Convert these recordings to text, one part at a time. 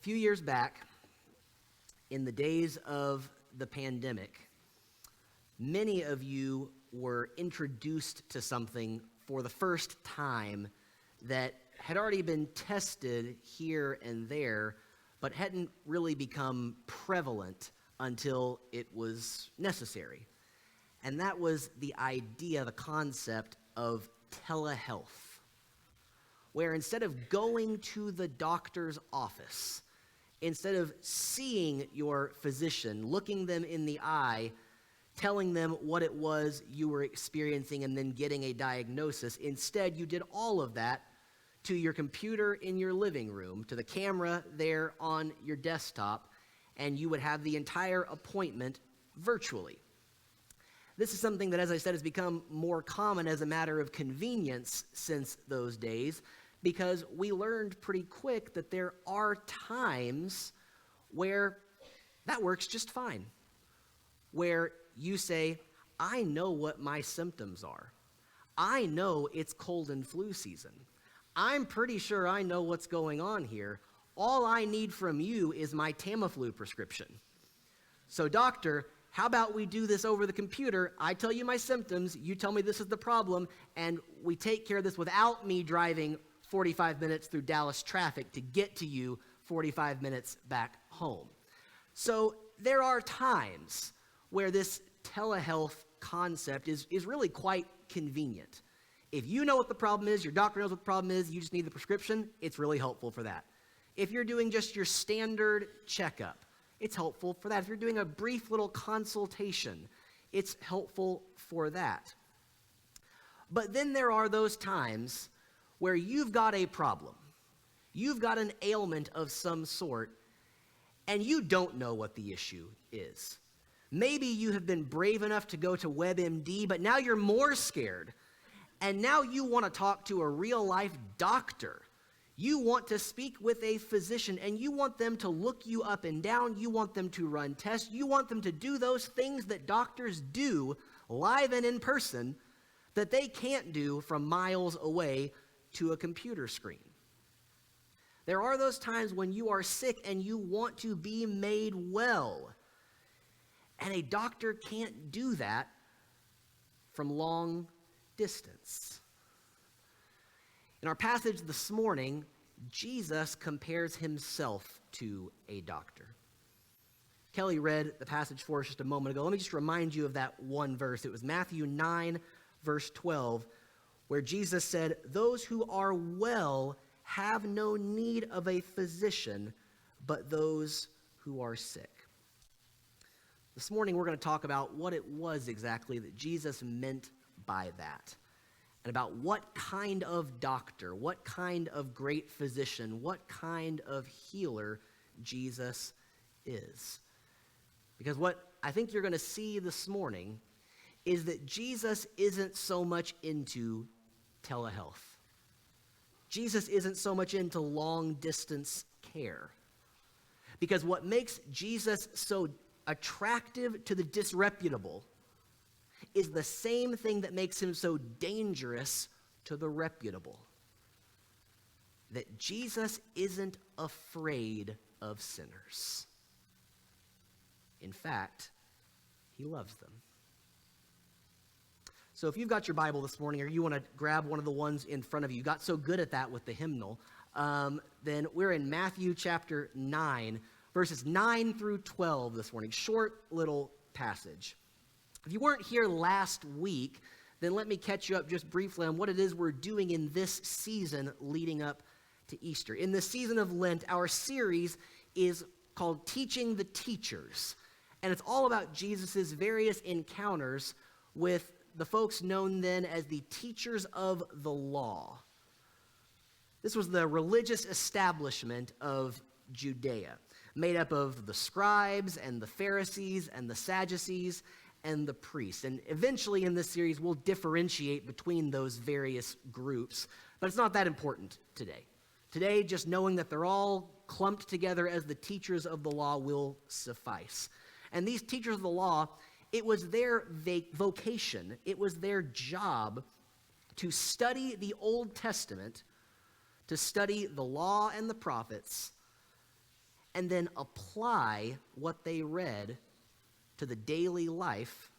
few years back, in the days of the pandemic, many of you were introduced to something for the first time that had already been tested here and there, but hadn't really become prevalent until it was necessary. And that was the idea, the concept of telehealth, where instead of going to the doctor's office, instead of seeing your physician, looking them in the eye, telling them what it was you were experiencing and then getting a diagnosis, instead you did all of that to your computer in your living room, to the camera there on your desktop, and you would have the entire appointment virtually. This is something that, as I said, has become more common as a matter of convenience since those days, because we learned pretty quick that there are times where that works just fine, where you say, I know what my symptoms are. I know it's cold and flu season. I'm pretty sure I know what's going on here. All I need from you is my Tamiflu prescription. So doctor, how about we do this over the computer? I tell you my symptoms, you tell me this is the problem, and we take care of this without me driving 45 minutes through Dallas traffic to get to you 45 minutes back home. So there are times where this telehealth concept is really quite convenient. If you know what the problem is, your doctor knows what the problem is, you just need the prescription, it's really helpful for that. If you're doing just your standard checkup, it's helpful for that. If you're doing a brief little consultation, it's helpful for that. But then there are those times where you've got a problem. You've got an ailment of some sort, and you don't know what the issue is. Maybe you have been brave enough to go to WebMD, but now you're more scared. And now you want to talk to a real-life doctor. You want to speak with a physician, and you want them to look you up and down. You want them to run tests. You want them to do those things that doctors do live and in person that they can't do from miles away to a computer screen. There are those times when you are sick and you want to be made well, and a doctor can't do that from long distance. In our passage this morning, Jesus compares himself to a doctor. Kelly read the passage for us just a moment ago. Let me just remind you of that one verse. It was Matthew 9, verse 12, where Jesus said, "Those who are well have no need of a physician, but those who are sick." This morning, we're going to talk about what it was exactly that Jesus meant by that, and about what kind of doctor, what kind of great physician, what kind of healer Jesus is. Because what I think you're going to see this morning is that Jesus isn't so much into telehealth. Jesus isn't so much into long-distance care. Because what makes Jesus so attractive to the disreputable is the same thing that makes him so dangerous to the reputable. That Jesus isn't afraid of sinners. In fact, he loves them. So if you've got your Bible this morning, or you want to grab one of the ones in front of you, you got so good at that with the hymnal, then we're in Matthew chapter 9, verses 9 through 12 this morning. Short little passage. If you weren't here last week, then let me catch you up just briefly on what it is we're doing in this season leading up to Easter. In the season of Lent, our series is called Teaching the Teachers, and it's all about Jesus' various encounters with the folks known then as the teachers of the law. This was the religious establishment of Judea, made up of the scribes and the Pharisees and the Sadducees and the priests. And eventually in this series, we'll differentiate between those various groups, but it's not that important today. Today, just knowing that they're all clumped together as the teachers of the law will suffice. And these teachers of the law, it was their vocation, it was their job to study the Old Testament, to study the law and the prophets, and then apply what they read to the daily life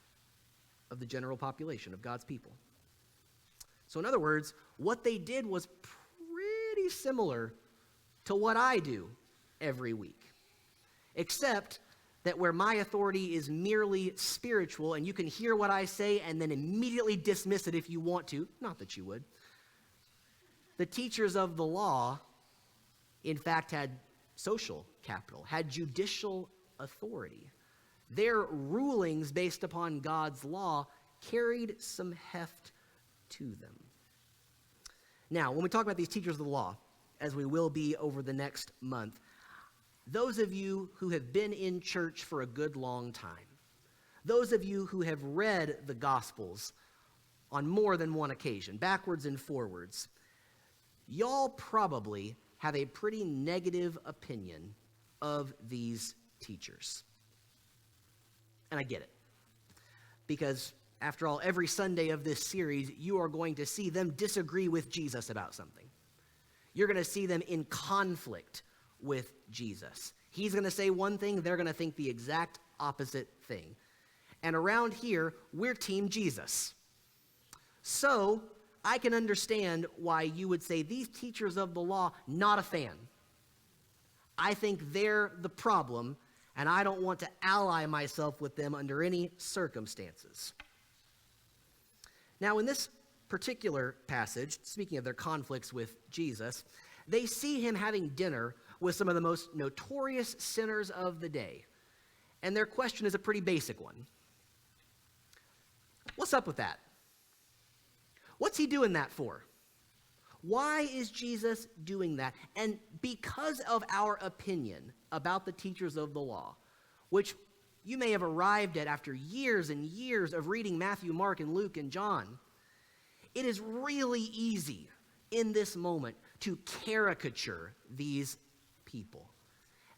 of the general population of God's people. So in other words, what they did was pretty similar to what I do every week, except that where my authority is merely spiritual and you can hear what I say and then immediately dismiss it if you want to, not that you would, the teachers of the law, in fact, had social capital, had judicial authority. Their rulings based upon God's law carried some heft to them. Now, when we talk about these teachers of the law, as we will be over the next month, those of you who have been in church for a good long time, those of you who have read the Gospels on more than one occasion, backwards and forwards, y'all probably have a pretty negative opinion of these teachers. And I get it. Because, after all, every Sunday of this series, you are going to see them disagree with Jesus about something. You're going to see them in conflict with Jesus. He's going to say one thing, they're going to think the exact opposite thing. And around here, we're Team Jesus. So, I can understand why you would say, these teachers of the law, not a fan. I think they're the problem, and I don't want to ally myself with them under any circumstances. Now, in this particular passage, speaking of their conflicts with Jesus, they see him having dinner with some of the most notorious sinners of the day. And their question is a pretty basic one. What's up with that? What's he doing that for? Why is Jesus doing that? And because of our opinion about the teachers of the law, which you may have arrived at after years and years of reading Matthew, Mark, and Luke, and John, it is really easy in this moment to caricature these people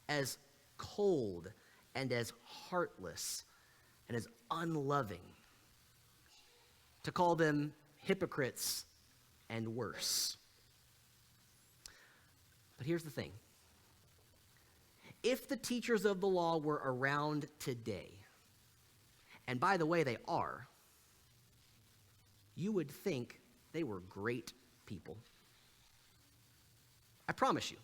as cold and as heartless and as unloving, to call them hypocrites and worse. But here's the thing. If the teachers of the law were around today, and by the way, they are, you would think they were great people. I promise you.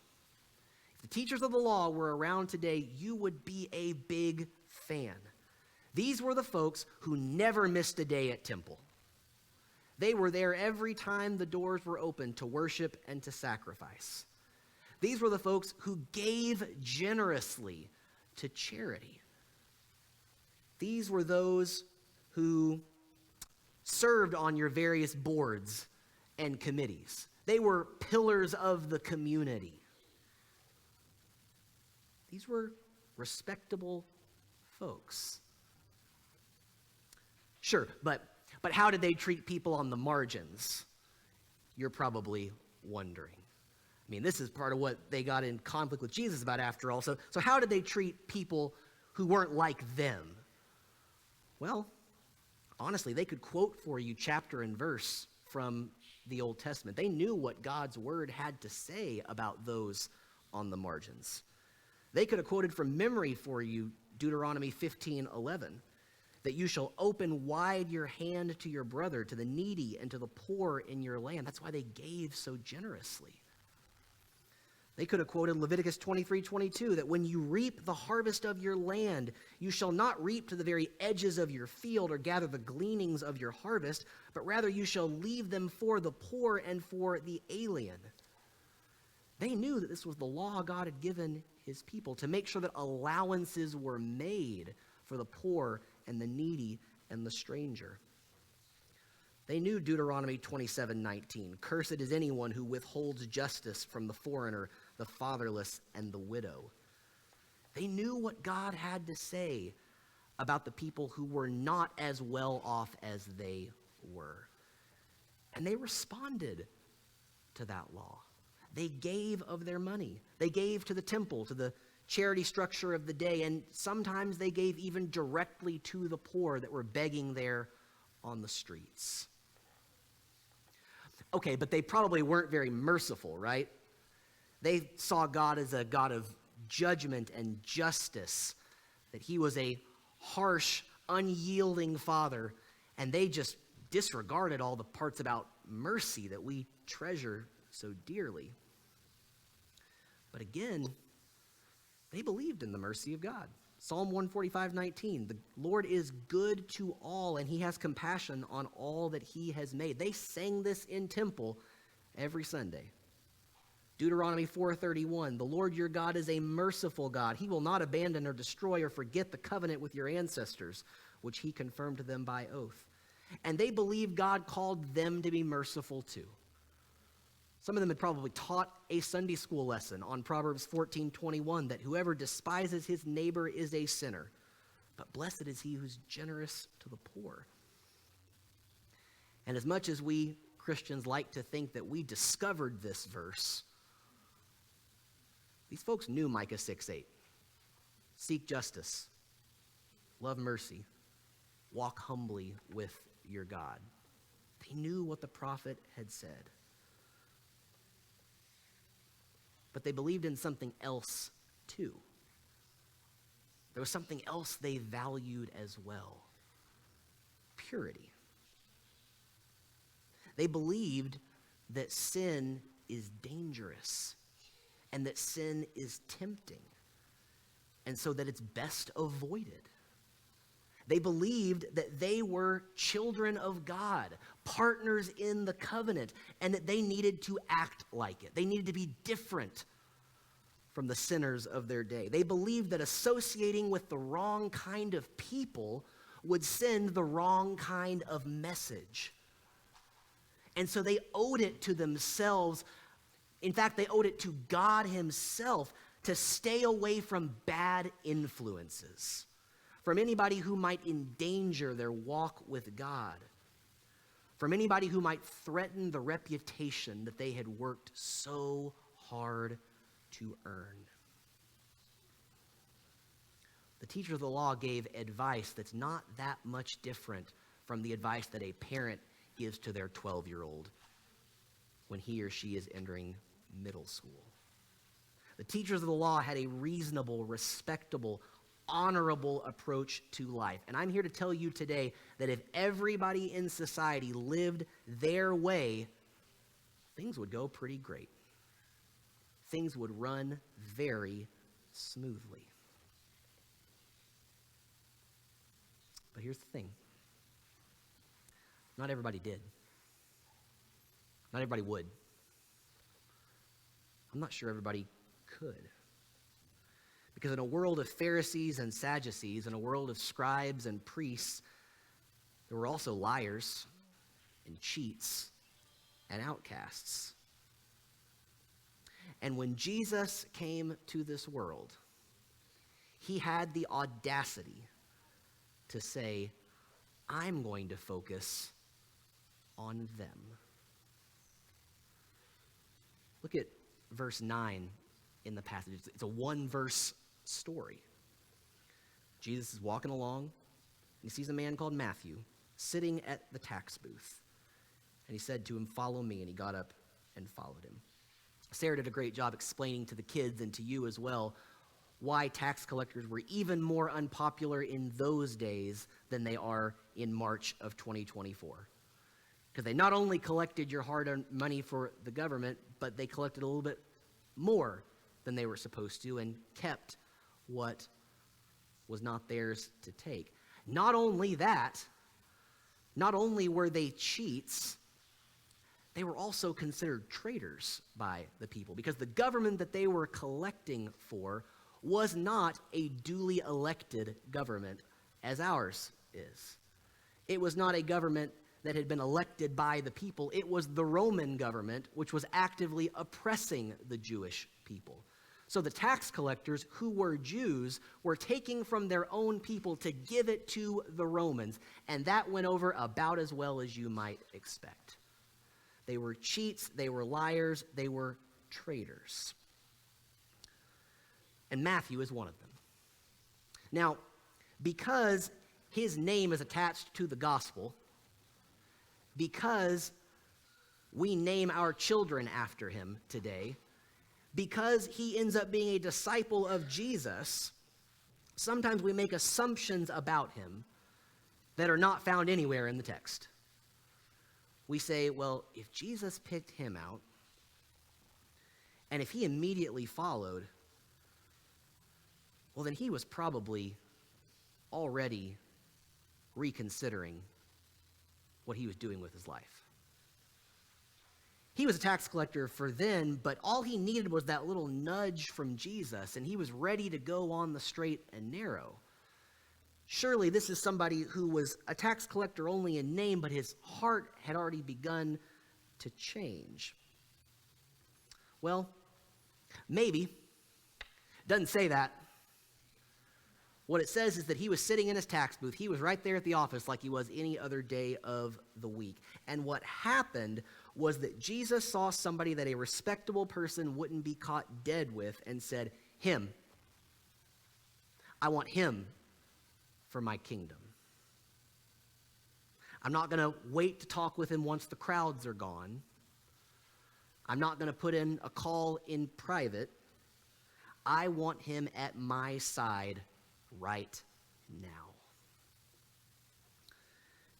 If the teachers of the law were around today, you would be a big fan. These were the folks who never missed a day at temple. They were there every time the doors were open to worship and to sacrifice. These were the folks who gave generously to charity. These were those who served on your various boards and committees. They were pillars of the community. These were respectable folks. Sure, but how did they treat people on the margins? You're probably wondering. I mean, this is part of what they got in conflict with Jesus about after all. So how did they treat people who weren't like them? Well, honestly, they could quote for you chapter and verse from the Old Testament. They knew what God's word had to say about those on the margins. They could have quoted from memory for you Deuteronomy 15:11, that you shall open wide your hand to your brother, to the needy, and to the poor in your land. That's why they gave so generously. They could have quoted Leviticus 23:22, that when you reap the harvest of your land, you shall not reap to the very edges of your field or gather the gleanings of your harvest, but rather you shall leave them for the poor and for the alien. They knew that this was the law God had given his people, to make sure that allowances were made for the poor and the needy and the stranger. They knew Deuteronomy 27:19, cursed is anyone who withholds justice from the foreigner, the fatherless, and the widow. They knew what God had to say about the people who were not as well off as they were. And they responded to that law. They gave of their money. They gave to the temple, to the charity structure of the day, and sometimes they gave even directly to the poor that were begging there on the streets. Okay, but they probably weren't very merciful, right? They saw God as a God of judgment and justice, that he was a harsh, unyielding father, and they just disregarded all the parts about mercy that we treasure so dearly. But again, they believed in the mercy of God. Psalm 145:19, the Lord is good to all, and he has compassion on all that he has made. They sang this in temple every Sunday. Deuteronomy 4:31, the Lord your God is a merciful God. He will not abandon or destroy or forget the covenant with your ancestors, which he confirmed to them by oath. And they believed God called them to be merciful too. Some of them had probably taught a Sunday school lesson on Proverbs 14:21 that whoever despises his neighbor is a sinner, but blessed is he who's generous to the poor. And as much as we Christians like to think that we discovered this verse, these folks knew Micah 6:8. Seek justice, love mercy, walk humbly with your God. They knew what the prophet had said. But they believed in something else too. There was something else they valued as well: purity. They believed that sin is dangerous and that sin is tempting, and so that it's best avoided. They believed that they were children of God, partners in the covenant, and that they needed to act like it. They needed to be different from the sinners of their day. They believed that associating with the wrong kind of people would send the wrong kind of message. And so they owed it to themselves. In fact, they owed it to God himself to stay away from bad influences, from anybody who might endanger their walk with God, from anybody who might threaten the reputation that they had worked so hard to earn. The teachers of the law gave advice that's not that much different from the advice that a parent gives to their 12-year-old when he or she is entering middle school. The teachers of the law had a reasonable, respectable, honorable approach to life. And I'm here to tell you today that if everybody in society lived their way, things would go pretty great. Things would run very smoothly. But here's the thing. Not everybody did. Not everybody would. I'm not sure everybody could. Because in a world of Pharisees and Sadducees, in a world of scribes and priests, there were also liars and cheats and outcasts. And when Jesus came to this world, he had the audacity to say, I'm going to focus on them. Look at verse 9 in the passage. It's a one-verse story. Jesus is walking along, and he sees a man called Matthew sitting at the tax booth. And he said to him, follow me, and he got up and followed him. Sarah did a great job explaining to the kids and to you as well why tax collectors were even more unpopular in those days than they are in March of 2024. Because they not only collected your hard-earned money for the government, but they collected a little bit more than they were supposed to and kept what was not theirs to take. Not only that, not only were they cheats, they were also considered traitors by the people, because the government that they were collecting for was not a duly elected government as ours is. It was not a government that had been elected by the people. It was the Roman government, which was actively oppressing the Jewish people. So the tax collectors, who were Jews, were taking from their own people to give it to the Romans, and that went over about as well as you might expect. They were cheats, they were liars, they were traitors. And Matthew is one of them. Now, because his name is attached to the gospel, because we name our children after him today, because he ends up being a disciple of Jesus, sometimes we make assumptions about him that are not found anywhere in the text. We say, well, if Jesus picked him out, and if he immediately followed, well, then he was probably already reconsidering what he was doing with his life. He was a tax collector for then, but all he needed was that little nudge from Jesus, and he was ready to go on the straight and narrow. Surely this is somebody who was a tax collector only in name, but his heart had already begun to change. Well, maybe. Doesn't say that. What it says is that he was sitting in his tax booth. He was right there at the office like he was any other day of the week. And what happened was that Jesus saw somebody that a respectable person wouldn't be caught dead with and said, him. I want him for my kingdom. I'm not going to wait to talk with him once the crowds are gone. I'm not going to put in a call in private. I want him at my side right now.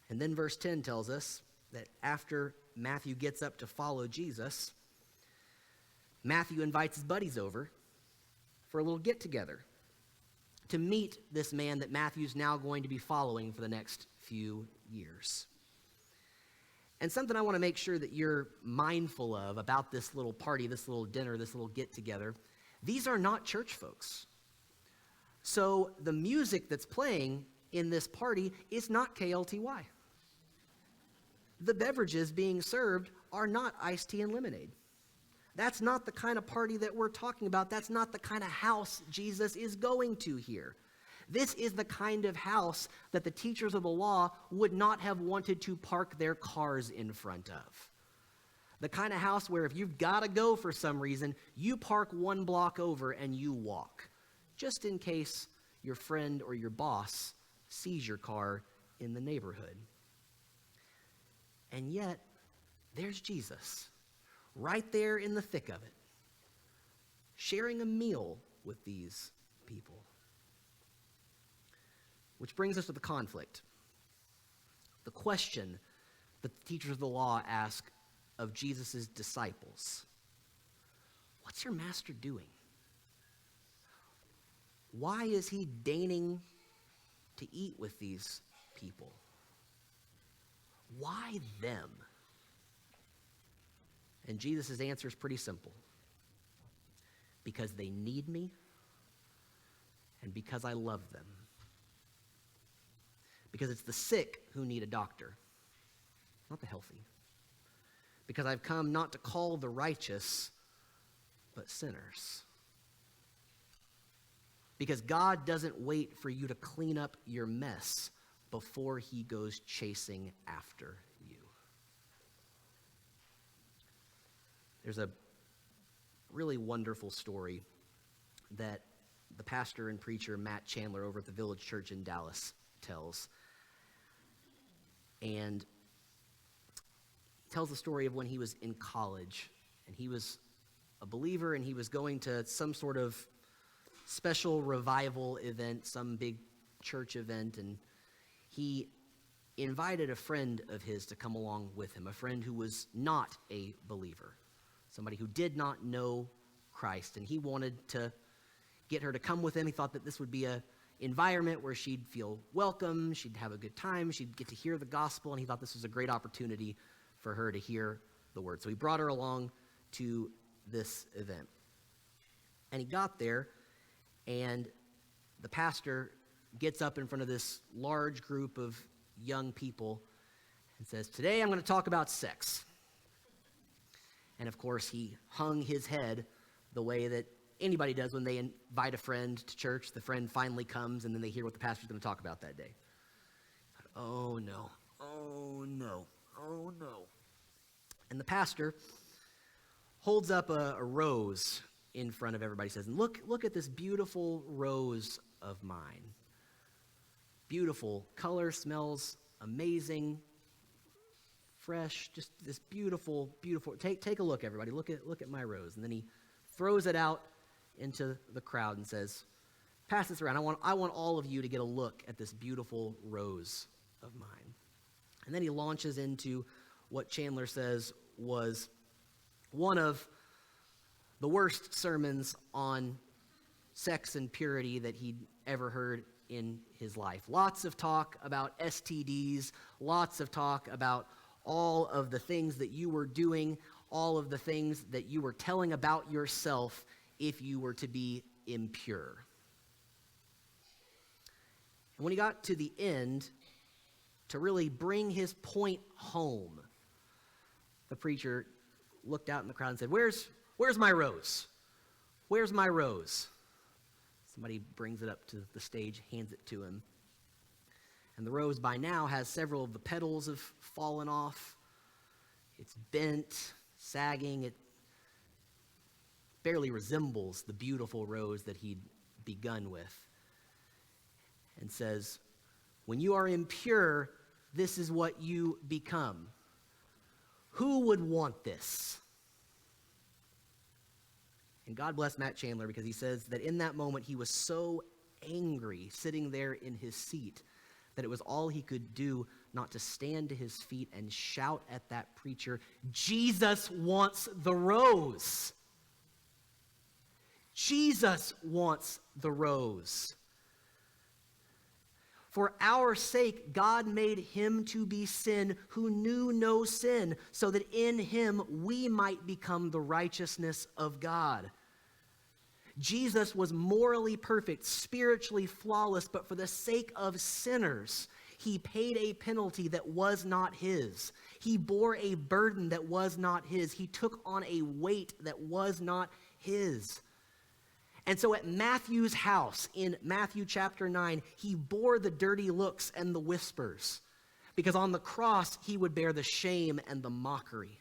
And then verse 10 tells us that after Matthew gets up to follow Jesus, Matthew invites his buddies over for a little get-together to meet this man that Matthew's now going to be following for the next few years. And something I want to make sure that you're mindful of about this little party, this little dinner, this little get-together, these are not church folks. So the music that's playing in this party is not KLTY. The beverages being served are not iced tea and lemonade. That's not the kind of party that we're talking about. That's not the kind of house Jesus is going to here. This is the kind of house that the teachers of the law would not have wanted to park their cars in front of. The kind of house where if you've got to go for some reason, you park one block over and you walk, just in case your friend or your boss sees your car in the neighborhood. And yet, there's Jesus, right there in the thick of it, sharing a meal with these people. Which brings us to the conflict. The question that the teachers of the law ask of Jesus' disciples. What's your master doing? Why is he deigning to eat with these people? Why them? And Jesus' answer is pretty simple. Because they need me and because I love them. Because it's the sick who need a doctor, not the healthy. Because I've come not to call the righteous, but sinners. Because God doesn't wait for you to clean up your mess before he goes chasing after you. There's a really wonderful story that the pastor and preacher Matt Chandler over at the Village Church in Dallas tells. And he tells the story of when he was in college, and he was a believer, and he was going to some sort of special revival event, some big church event, and he invited a friend of his to come along with him, a friend who was not a believer, somebody who did not know Christ, and he wanted to get her to come with him. He thought that this would be a environment where she'd feel welcome, she'd have a good time, she'd get to hear the gospel, and he thought this was a great opportunity for her to hear the word. So he brought her along to this event. And he got there, and the pastor gets up in front of this large group of young people and says, "Today I'm going to talk about sex." And of course, he hung his head the way that anybody does when they invite a friend to church. The friend finally comes, and then they hear what the pastor's going to talk about that day. Oh, no. Oh, no. Oh, no. And the pastor holds up a rose in front of everybody. He says, look at this beautiful rose of mine. Beautiful color, smells amazing, fresh, just this beautiful, beautiful. Take a look, everybody. Look at my rose. And then he throws it out into the crowd and says, pass this around. I want all of you to get a look at this beautiful rose of mine. And then he launches into what Chandler says was one of the worst sermons on sex and purity that he'd ever heard in his life. Lots of talk about STDs, lots of talk about all of the things that you were doing, all of the things that you were telling about yourself if you were to be impure. And when he got to the end, to really bring his point home, the preacher looked out in the crowd and said, Where's my rose? Where's my rose? Somebody brings it up to the stage, hands it to him. And the rose by now has several of the petals have fallen off. It's bent, sagging. It barely resembles the beautiful rose that he'd begun with. And says, when you are impure, this is what you become. Who would want this? And God bless Matt Chandler, because he says that in that moment he was so angry sitting there in his seat that it was all he could do not to stand to his feet and shout at that preacher, Jesus wants the rose. Jesus wants the rose. For our sake, God made him to be sin who knew no sin, so that in him we might become the righteousness of God. Jesus was morally perfect, spiritually flawless, but for the sake of sinners, he paid a penalty that was not his. He bore a burden that was not his. He took on a weight that was not his. And so at Matthew's house in Matthew chapter 9, he bore the dirty looks and the whispers, because on the cross he would bear the shame and the mockery.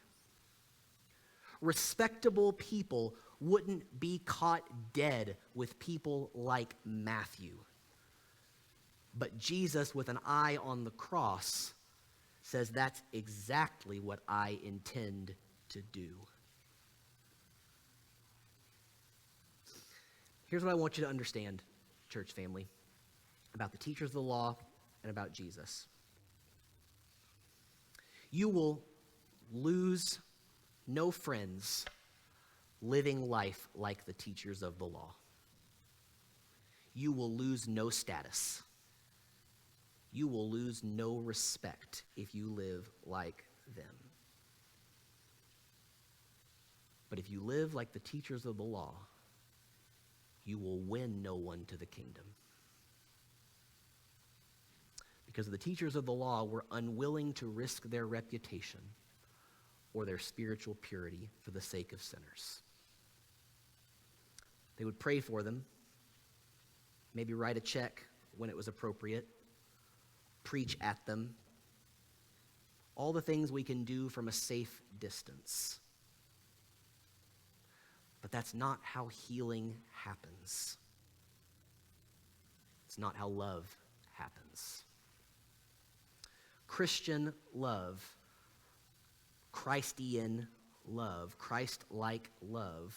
Respectable people wouldn't be caught dead with people like Matthew. But Jesus, with an eye on the cross, says that's exactly what I intend to do. Here's what I want you to understand, church family, about the teachers of the law and about Jesus. You will lose no friends living life like the teachers of the law. You will lose no status. You will lose no respect if you live like them. But if you live like the teachers of the law, you will win no one to the kingdom. Because the teachers of the law were unwilling to risk their reputation or their spiritual purity for the sake of sinners. They would pray for them, maybe write a check when it was appropriate, preach at them, all the things we can do from a safe distance. But that's not how healing happens. It's not how love happens. Christian love, Christian love, Christ-like love,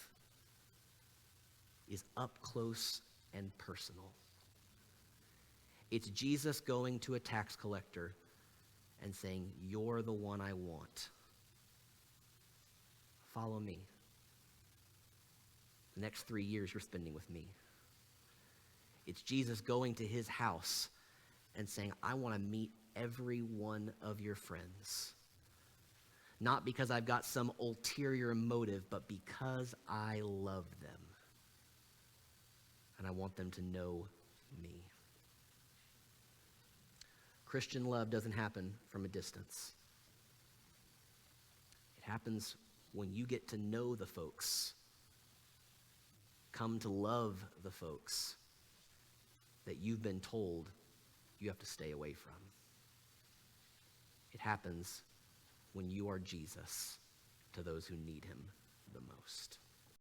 is up close and personal. It's Jesus going to a tax collector and saying, "You're the one I want. Follow me. The next 3 years you're spending with me." It's Jesus going to his house and saying, "I want to meet every one of your friends. Not because I've got some ulterior motive, but because I love them. And I want them to know me." Christian love doesn't happen from a distance. It happens when you get to know the folks, come to love the folks that you've been told you have to stay away from. It happens when you are Jesus to those who need him the most.